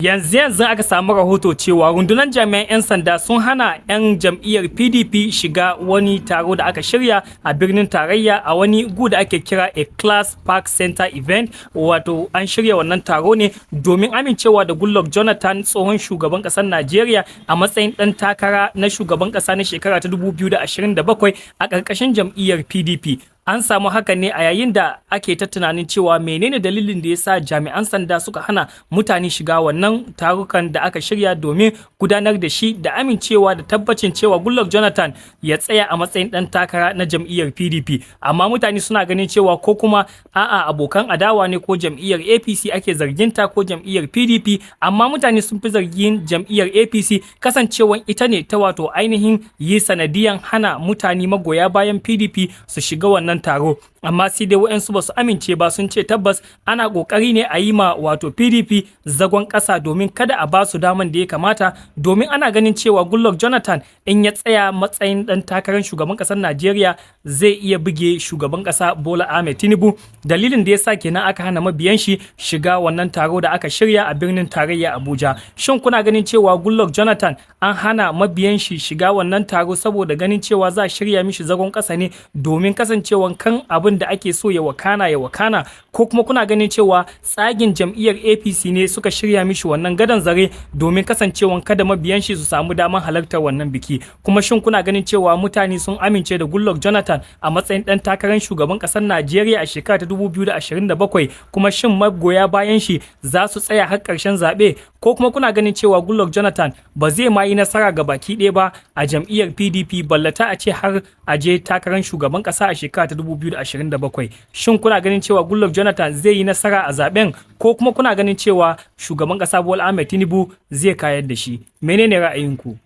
Yanzu aka samu rahoto cewa rundunar jami'an 'yan sanda sun hana 'yan jam'iyyar PDP shiga wani taro da aka shirya a birnin tarayya a wani gu da ake kira a Class Park Center event. Wato an shirya wannan taro ne domin amincewa da Goodluck Jonathan, tsohon shugaban ƙasar Najeriya, a matsayin ɗan takara na shugaban ƙasa na shekara ta 2027 a ƙarƙashin jam'iyyar PDP. An samu haka ne a yayin da ake ta tunanin cewa menene dalilin da ya sa jami'an sanda suka hana mutane shiga wannan tarukan da aka shirya domin gudanar da shi da amincewa da tabbacin cewa Goodluck Jonathan ya tsaya a matsayin ɗan takara na jam'iyyar PDP. Amma mutane suna ganin cewa ko kuma a'a abokan adawa ne ko jam'iyyar APC ake zarginta ko jam'iyyar PDP, amma mutane sun fi zargin jam'iyyar APC kasancewan ita ne ta wato ainihin yi sanadiyan hana mutane magoya bayan PDP su shiga wannan taro. Amma sai dai waɗansu ba su amince ba, sun ce tabbas ana ƙoƙari ne a yi ma wato PDP zagon ƙasa domin kada a ba su daman da ya kamata, domin ana ganin cewa Goodluck Jonathan in ya tsaya matsayin ɗan takarar shugaban ƙasar Najeriya zai iya buge shugaban ƙasa Bola Ahmed Tinubu. Dalilin da ya sa kenan aka hana mabiyan shi shiga wannan taro da aka shirya a birnin tarayya Abuja. Shin kuna ganin cewa Goodluck Jonathan an hana mabiyan shi shiga wannan taro saboda ganin cewa za a shirya mishi zagon ƙasa ne domin kasancewan kan abin da ake so ya wakana, ko kuma kuna ganin cewa tsagin jam'iyyar APC ne suka shirya mishi wannan gadan zare domin kasancewan kada mabiyan shi su samu daman halartar wannan biki? Kuma shin kuna ganin cewa mutane sun amince da Goodluck Jonathan a matsayin dan takarar shugaban kasar Najeriya a shekara ta 2027? Kuma shin magoya bayan shi za su tsaya har karshen zabe, ko kuma kuna ganin cewa Goodluck Jonathan ba zai ma yi nasara ga baki ɗaya ba a jam'iyyar PDP ballata a ce har a je takarar shugaban kasa a shekara ta 2027? Shin kuna ganin cewa Goodluck Jonathan zai yi nasara a zaben, ko kuma kuna ganin cewa shugaban kasa Bola Ahmed Tinubu zai kayar da shi? Menene ra'ayinku?